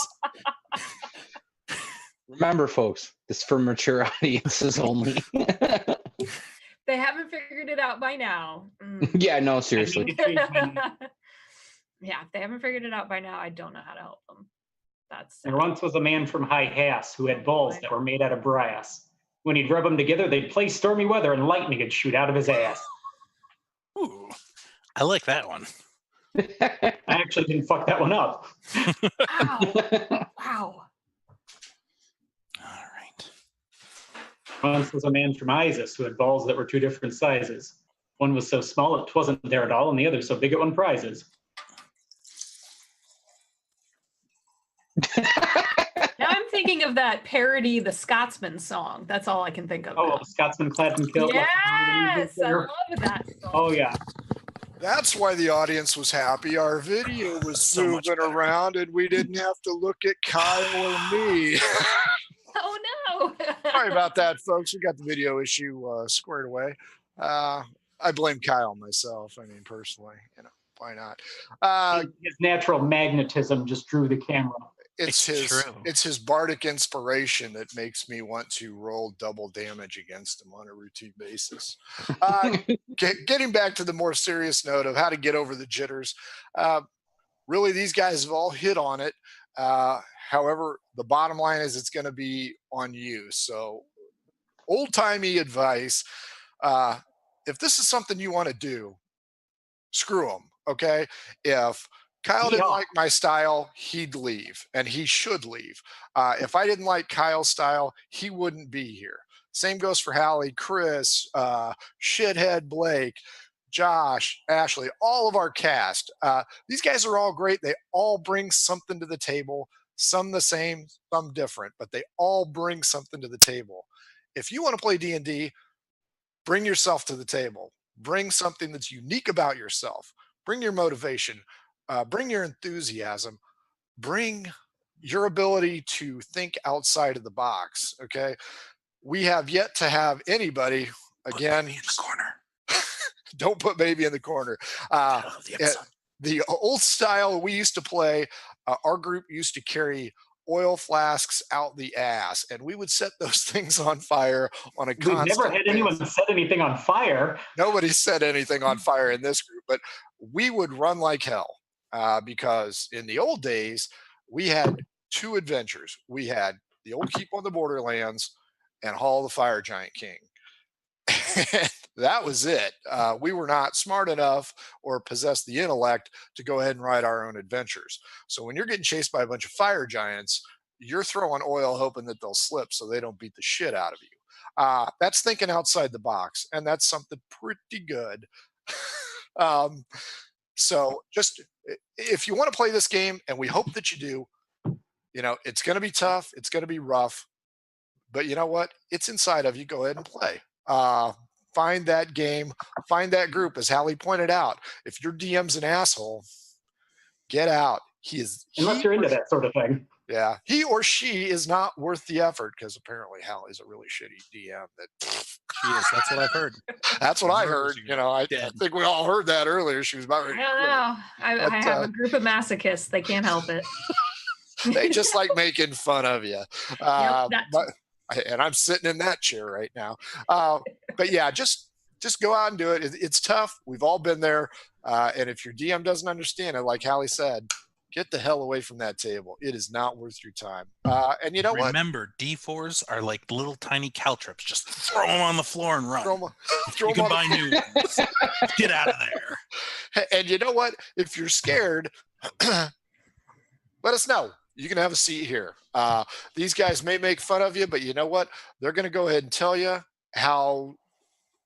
remember, folks, this is for mature audiences only. They haven't figured it out by now. Yeah, no, seriously. Yeah, if they haven't figured it out by now, I don't know how to help them. There once was a man from High Hass who had balls that were made out of brass. When he'd rub them together, they'd play stormy weather and lightning would shoot out of his ass. Ooh, I like that one. I actually didn't fuck that one up. Wow. All right. Once was a man from Isis who had balls that were 2 different sizes. One was so small it wasn't there at all, and the other so big it won prizes. Now I'm thinking of that parody, the Scotsman song. That's all I can think of. Oh, Scotsman clad in kilt. Yes, I love that song. Oh, yeah. That's why the audience was happy. Our video was So much moving better. around, and we didn't have to look at Kyle or me. Oh no. Sorry about that, folks. We got the video issue squared away. I blame Kyle myself. I mean, personally, why not? His natural magnetism just drew the camera. It's true. his bardic inspiration that makes me want to roll double damage against him on a routine basis. Getting back to the more serious note of how to get over the jitters, really these guys have all hit on it. However, the bottom line is it's going to be on you. So old-timey advice, if this is something you want to do, screw them. Okay. If Kyle didn't Yeehaw. like my style, he'd leave, and he should leave. If I didn't like Kyle's style, he wouldn't be here. Same goes for Hallie, Chris, Shithead Blake, Josh, Ashley, all of our cast. These guys are all great. They all bring something to the table, some the same, some different, but they all bring something to the table. If you want to play D&D, bring yourself to the table. Bring something that's unique about yourself. Bring your motivation. Bring your enthusiasm. Bring your ability to think outside of the box. Okay. We have yet to have anybody, again, in the corner. don't put baby in the corner. The old style we used to play, our group used to carry oil flasks out the ass, and we would set those things on fire on a We've constant never had anyone basis. set anything on fire. Nobody set anything on fire in this group, but we would run like hell because in the old days, we had two adventures. We had the old Keep on the Borderlands and Hall of the Fire Giant King. That was it. We were not smart enough or possessed the intellect to go ahead and write our own adventures. So when you're getting chased by a bunch of fire giants, you're throwing oil hoping that they'll slip so they don't beat the shit out of you. That's thinking outside the box, and that's something pretty good. So just if you want to play this game, and we hope that you do, it's going to be tough. It's going to be rough. But you know what? It's inside of you. Go ahead and play. Find that game. Find that group. As Hallie pointed out, if your DM's an asshole, get out. Unless you're into that sort of thing. Yeah, he or she is not worth the effort, because apparently Hallie's a really shitty DM. She is. That's what I've heard. That's what I heard. I Dead. think we all heard that earlier. She was about I ready don't to quit. know. I have a group of masochists. They can't help it. They just like making fun of you. And I'm sitting in that chair right now. But yeah, just go out and do it. It's tough. We've all been there. And if your DM doesn't understand it, like Hallie said, get the hell away from that table. It is not worth your time. And you know what? Remember, D4s are like little tiny caltrops. Just throw them on the floor and run. Throw You 'em can on buy new ones. Get out of there. And you know what? If you're scared, let us know. You can have a seat here. These guys may make fun of you, but you know what? They're going to go ahead and tell you how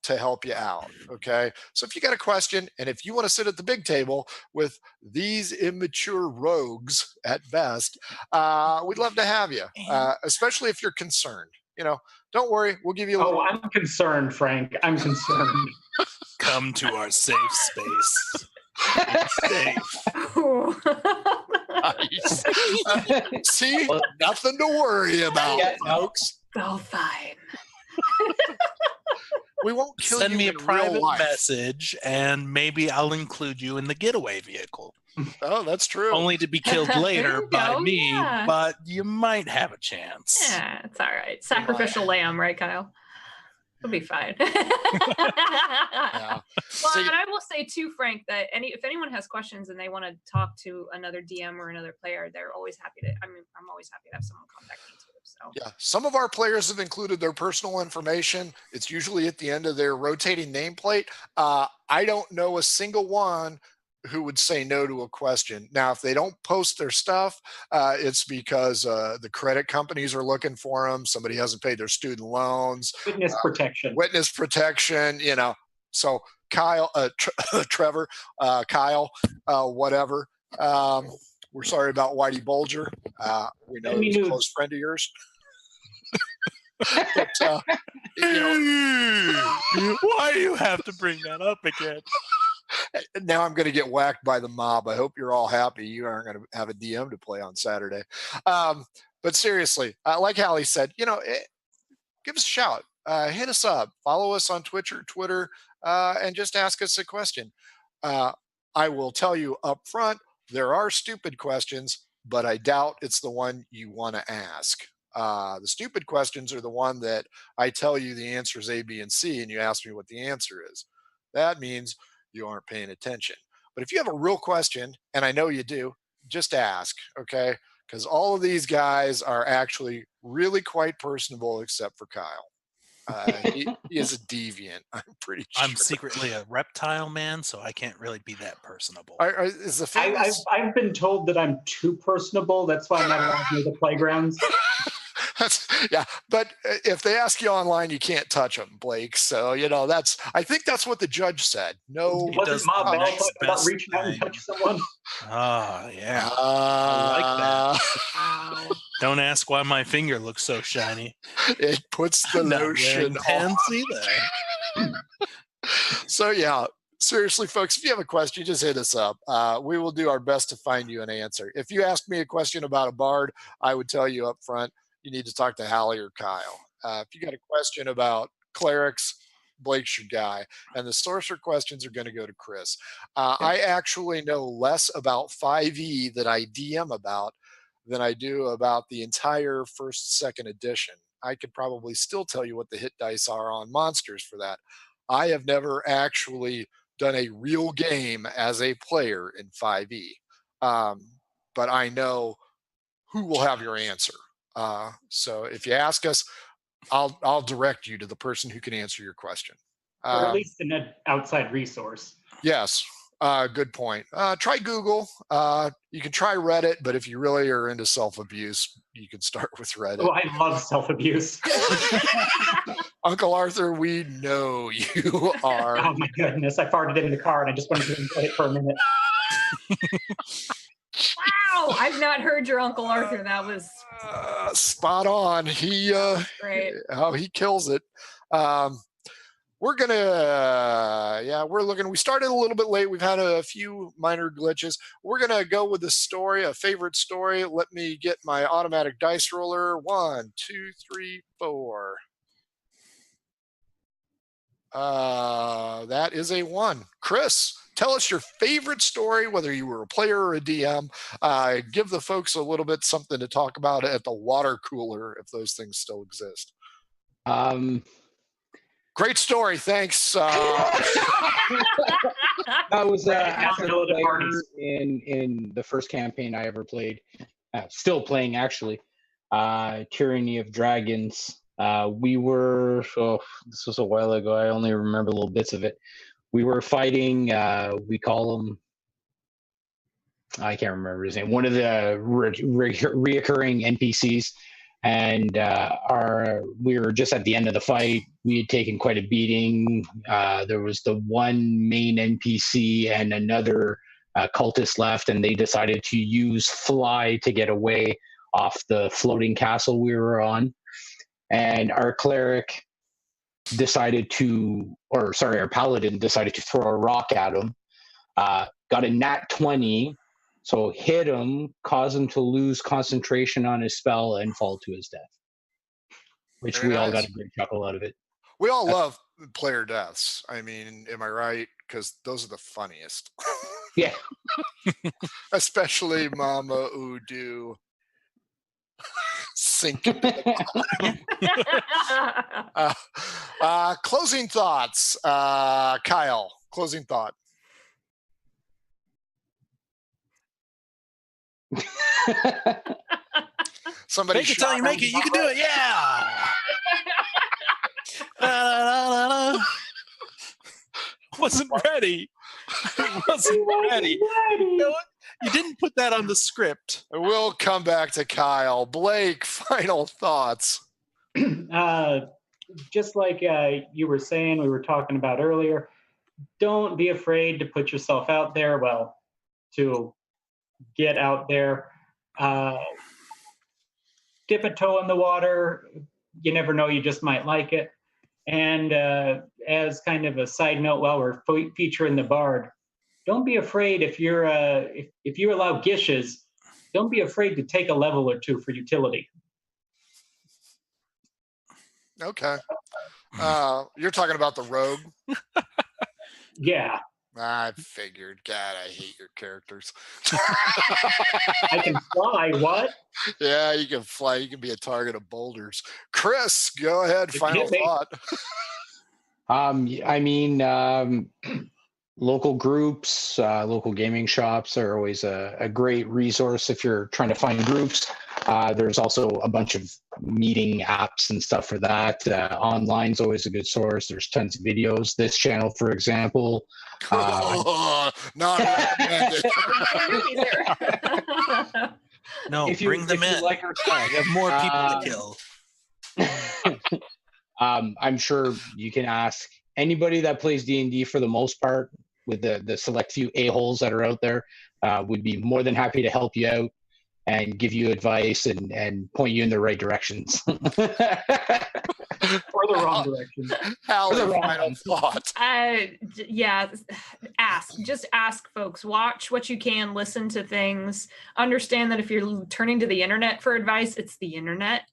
to help you out. Okay. So if you got a question, and if you want to sit at the big table with these immature rogues at best, we'd love to have you, especially if you're concerned. Don't worry. We'll give you a little. I'm concerned, Frank. I'm concerned. Come to our safe space. It's safe. Nice. See, nothing to worry about, folks. Oh, fine. We won't kill Send you me a in real private life. message, and maybe I'll include you in the getaway vehicle. Oh, that's true. Only to be killed later by me, yeah. but you might have a chance. Yeah, it's all right. Sacrificial lamb, right, Kyle? It'll be fine. Yeah. Well, See, and I will say too, Frank, that if anyone has questions and they want to talk to another DM or another player, they're always happy to. I'm always happy to have someone contact me too. So yeah, some of our players have included their personal information. It's usually at the end of their rotating nameplate. I don't know a single one who would say no to a question. Now, if they don't post their stuff, it's because the credit companies are looking for them. Somebody hasn't paid their student loans. Witness protection. Witness protection, So Kyle, Trevor, Kyle, whatever. We're sorry about Whitey Bulger. We know he's a close friend of yours. But, why do you have to bring that up again? Now I'm going to get whacked by the mob. I hope you're all happy. You aren't going to have a DM to play on Saturday. But seriously, like Hallie said, give us a shout. Hit us up. Follow us on Twitter, and just ask us a question. I will tell you up front, there are stupid questions, but I doubt it's the one you want to ask. The stupid questions are the one that I tell you the answer is A, B, and C, and you ask me what the answer is. That means you aren't paying attention. But if you have a real question, and I know you do, just ask, okay? Because all of these guys are actually really quite personable, except for Kyle. He is a deviant. I'm pretty sure. I'm secretly a reptile man, so I can't really be that personable. Is the famous? I've been told that I'm too personable. That's why I'm not allowed near the playgrounds. Yeah, but if they ask you online, you can't touch them, Blake. So I think that's what the judge said. No, He Wasn't does Ma the Bell next talking about best reaching out and thing. touch someone? Oh, yeah. I like that. Wow. Don't ask why my finger looks so shiny. It puts the I'm not lotion wearing on. pants either. So yeah, seriously, folks, if you have a question, just hit us up. We will do our best to find you an answer. If you ask me a question about a bard, I would tell you up front, you need to talk to Hallie or Kyle. If you got a question about clerics, Blake's your guy. And the sorcerer questions are going to go to Chris. I actually know less about 5e that I DM about than I do about the entire first, second edition. I could probably still tell you what the hit dice are on monsters for that. I have never actually done a real game as a player in 5e. But I know who will have your answer. So if you ask us, I'll direct you to the person who can answer your question. Or at least an outside resource. Yes. Good point. Try Google. You can try Reddit, but if you really are into self-abuse, you can start with Reddit. Oh, I love self-abuse. Uncle Arthur, we know you are. Oh my goodness, I farted in the car and I just wanted to enjoy it for a minute. Wow, I've not heard your Uncle Arthur. That was spot on. great. He kills it. We're looking. We started a little bit late. We've had a few minor glitches. We're gonna go with a story, a favorite story. Let me get my automatic dice roller. 1, 2, 3, 4. That is a 1. Chris, tell us your favorite story, whether you were a player or a DM. Give the folks a little bit something to talk about at the water cooler, if those things still exist. Great story. Thanks. That was after in the first campaign I ever played. Still playing, actually. Tyranny of Dragons. We were, this was a while ago. I only remember little bits of it. We were fighting, we call them, I can't remember his name, one of the reoccurring NPCs. And we were just at the end of the fight. We had taken quite a beating. There was the one main NPC and another cultist left, and they decided to use fly to get away off the floating castle we were on. And our cleric our paladin decided to throw a rock at him. Got a nat 20. So hit him, cause him to lose concentration on his spell and fall to his death. Which Very all nice. got a great chuckle out of it. We all love player deaths. I mean, am I right? Because those are the funniest. Yeah. Especially Mama Udu. Sink. Closing thoughts. Kyle, closing thought. Somebody Make it till you make it. You can do it. Yeah. Wasn't ready. Wasn't ready. You know what? You didn't put that on the script. We'll come back to Kyle. Blake, final thoughts. Just like you were saying, we were talking about earlier, don't be afraid to put yourself out there. Well, to get out there. Dip a toe in the water. You never know, you just might like it. And as kind of a side note, while we're featuring the bard, don't be afraid if you allow gishes, don't be afraid to take a level or two for utility. Okay. You're talking about the rogue? Yeah. I figured. God, I hate your characters. I can fly. What? Yeah, you can fly. You can be a target of boulders. Chris, go ahead. Final thought. I mean, local groups, local gaming shops are always a great resource if you're trying to find groups. There's also a bunch of meeting apps and stuff for that. Online's always a good source. There's tons of videos. This channel, for example. Not recommended. No, If you- bring them if you in. like our stuff. We have more people to kill. I'm sure you can ask anybody that plays D&D for the most part, with the select few a-holes that are out there, would be more than happy to help you out and give you advice and point you in the right directions. Or the wrong direction. Hallie, final thought. Just ask folks. Watch what you can, listen to things. Understand that if you're turning to the internet for advice, it's the internet.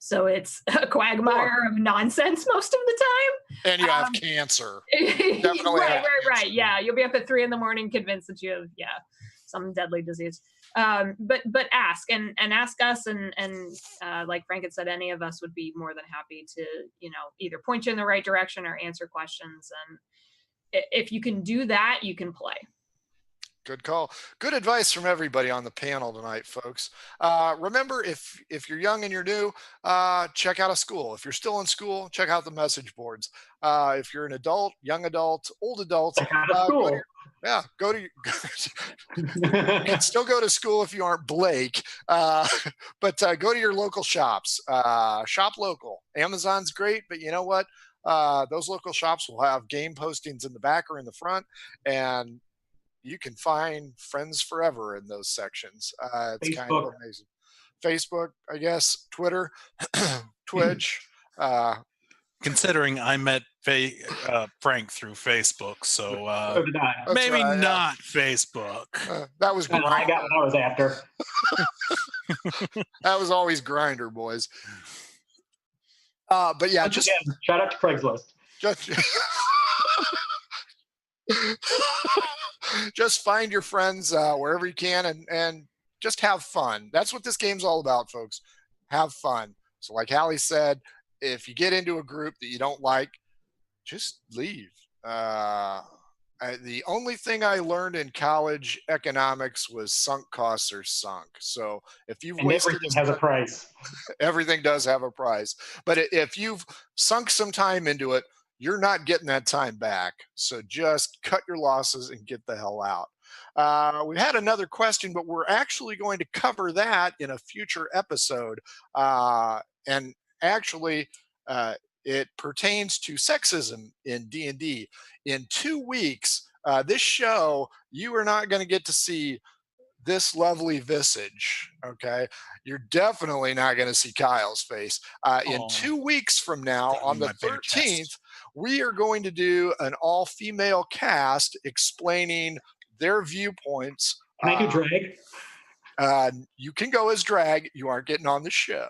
So it's a quagmire of nonsense most of the time. And you have cancer. Definitely right. Yeah, you'll be up at 3 a.m. convinced that you have some deadly disease. But ask and ask us, and like Frank had said, any of us would be more than happy to either point you in the right direction or answer questions. And if you can do that, you can play. Good call. Good advice from everybody on the panel tonight, folks. Remember, if you're young and you're new, check out a school. If you're still in school, check out the message boards. If you're an adult, young adult, old adult, Check out a school. Go to you can still go to school if you aren't Blake, but go to your local shops. Shop local. Amazon's great, but you know what? Those local shops will have game postings in the back or in the front, and you can find friends forever in those sections. It's kind of amazing. Facebook, I guess, Twitter, Twitch. Considering I met Frank through Facebook, so maybe right, not Facebook. That was Grindr. I got what I was after. That was always Grindr, boys. But yeah, Again, shout out to Craigslist. Just find your friends wherever you can and just have fun. That's what this game's all about, folks. Have fun. So like Hallie said, if you get into a group that you don't like, just leave. The only thing I learned in college economics was sunk costs are sunk. So if you've wasted everything has a price. Everything does have a price. But if you've sunk some time into it, you're not getting that time back. So just cut your losses and get the hell out. We had another question, but we're actually going to cover that in a future episode. And actually, it pertains to sexism in D&D. In 2 weeks, this show, you are not going to get to see this lovely visage, okay? You're definitely not going to see Kyle's face. In 2 weeks from now, on the 13th, we are going to do an all-female cast explaining their viewpoints. Can I do drag? You can go as drag. You aren't getting on the show.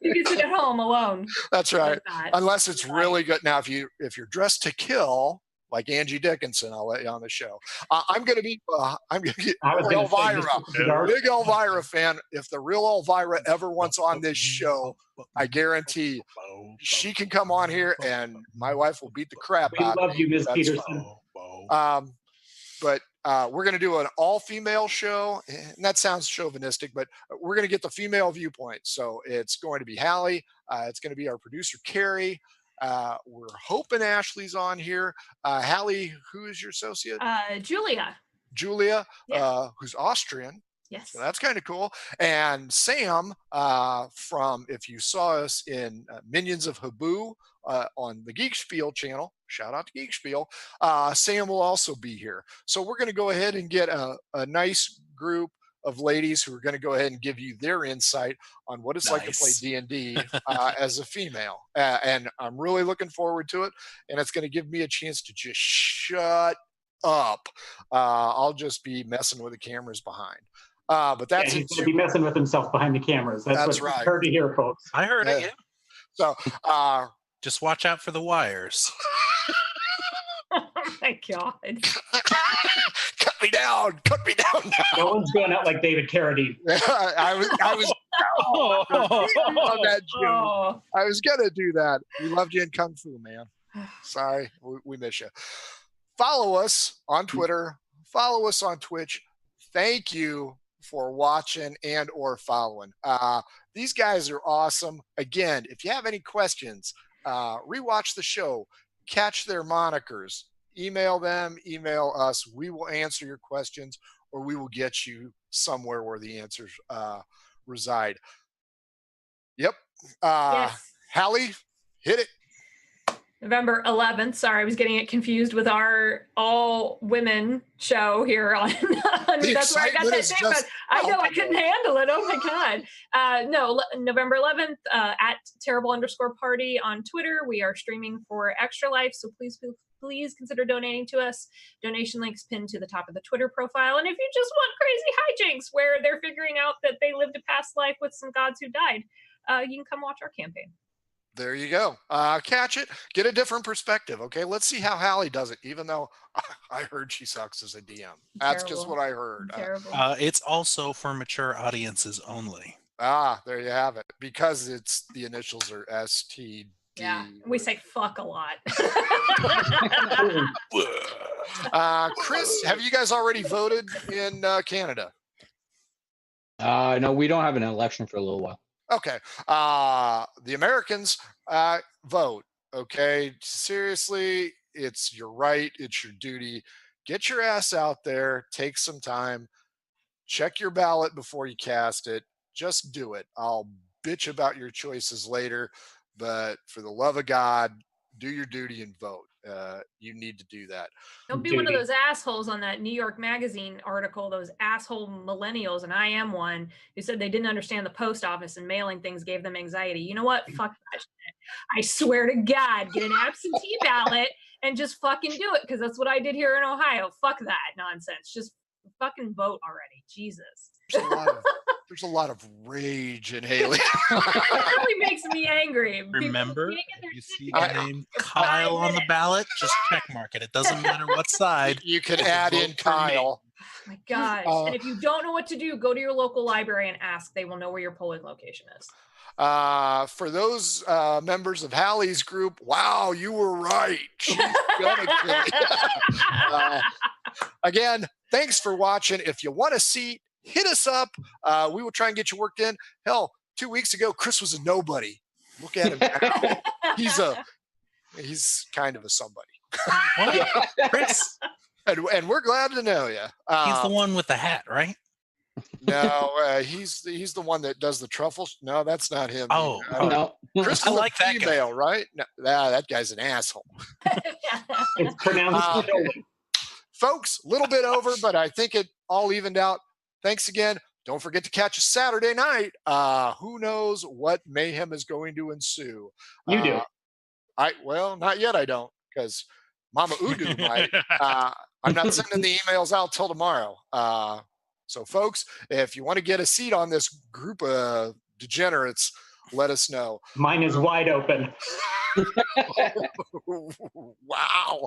You can sit at home alone. That's right. Unless it's really good. Now, if you're dressed to kill, like Angie Dickinson, I'll let you on the show. I'm going to be Elvira, big Elvira fan. If the real Elvira ever wants on this show, I guarantee she can come on here and my wife will beat the crap out of me. We love you, Ms. Peterson. But we're going to do an all-female show, and that sounds chauvinistic, but we're going to get the female viewpoint. So it's going to be Hallie. It's going to be our producer, Carrie. We're hoping Ashley's on here. Hallie, who is your associate? Julia. Julia, who's Austrian. Yes. So that's kind of cool. And Sam, from, if you saw us in Minions of Habu on the Geek Spiel channel, shout out to Geek Spiel, Sam will also be here. So we're going to go ahead and get a nice group of ladies who are going to go ahead and give you their insight on what it's like to play D&D as a female. And I'm really looking forward to it. And it's going to give me a chance to just shut up. I'll just be messing with the cameras behind. But that's he's going to be messing with himself behind the cameras. That's what right. Heard to hear, folks. I heard it. Yeah. So just watch out for the wires. Oh my God. Cut me down now. No one's going out like David Carradine. I was on that joke. I was gonna do that. We loved you in Kung Fu, man. Sorry, we miss you. Follow us on Twitter. Follow us on Twitch. Thank you for watching and or following. These guys are awesome. Again, if you have any questions, rewatch the show, catch their monikers, email them, email us. We will answer your questions, or we will get you somewhere where the answers reside. Yep. Yes. Hallie, hit it. November 11th. Sorry, I was getting it confused with our all women show here on. That's where I got that name, but I know I couldn't handle it. Oh my God. No, November 11th at terrible_party on Twitter. We are streaming for Extra Life. So please consider donating to us. Donation links pinned to the top of the Twitter profile. And if you just want crazy hijinks where they're figuring out that they lived a past life with some gods who died, you can come watch our campaign. There you go. Catch it. Get a different perspective. Okay, let's see how Hallie does it. Even though I heard she sucks as a DM. That's just what I heard. It's also for mature audiences only. There you have it. Because it's the initials are STD. Yeah, we say fuck a lot. Chris, have you guys already voted in Canada? No, we don't have an election for a little while. Okay. The Americans vote. Okay. Seriously, it's your right. It's your duty. Get your ass out there. Take some time. Check your ballot before you cast it. Just do it. I'll bitch about your choices later, but for the love of God, do your duty and vote. You need to do that. Don't be one of those assholes on that New York Magazine article, those asshole millennials, and I am one, who said they didn't understand the post office and mailing things gave them anxiety. You know what? Fuck that shit. I swear to God, get an absentee ballot and just fucking do it, because that's what I did here in Ohio. Fuck that nonsense. Just fucking vote already. Jesus. There's a lot of rage in Haley. It really makes me angry. Remember, if you see the name Kyle on the ballot, just check mark it. It doesn't matter what side. You can add in Kyle. Oh my gosh. And if you don't know what to do, go to your local library and ask. They will know where your polling location is. For those members of Hallie's group, wow, you were right. She's gonna kill you. Again, thanks for watching. If you want a seat, hit us up. We will try and get you worked in. Hell, 2 weeks ago, Chris was a nobody. Look at him now. He's kind of a somebody. What? Chris? And we're glad to know you. He's the one with the hat, right? No, he's the one that does the truffles. No, that's not him. No. Chris I like that female, guy. right? No, that guy's an asshole. It's pronounced Folks, a little bit over, but I think it all evened out. Thanks again. Don't forget to catch us Saturday night. Who knows what mayhem is going to ensue? You do. Well, not yet. I don't, because Mama Udu might. I'm not sending the emails out till tomorrow. So, folks, if you want to get a seat on this group of degenerates, let us know. Mine is wide open. Wow.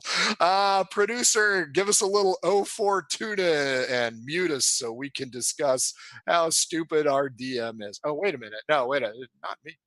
Producer, give us a little 04 tuna and mute us so we can discuss how stupid our DM is. Oh, wait a minute. No, not me.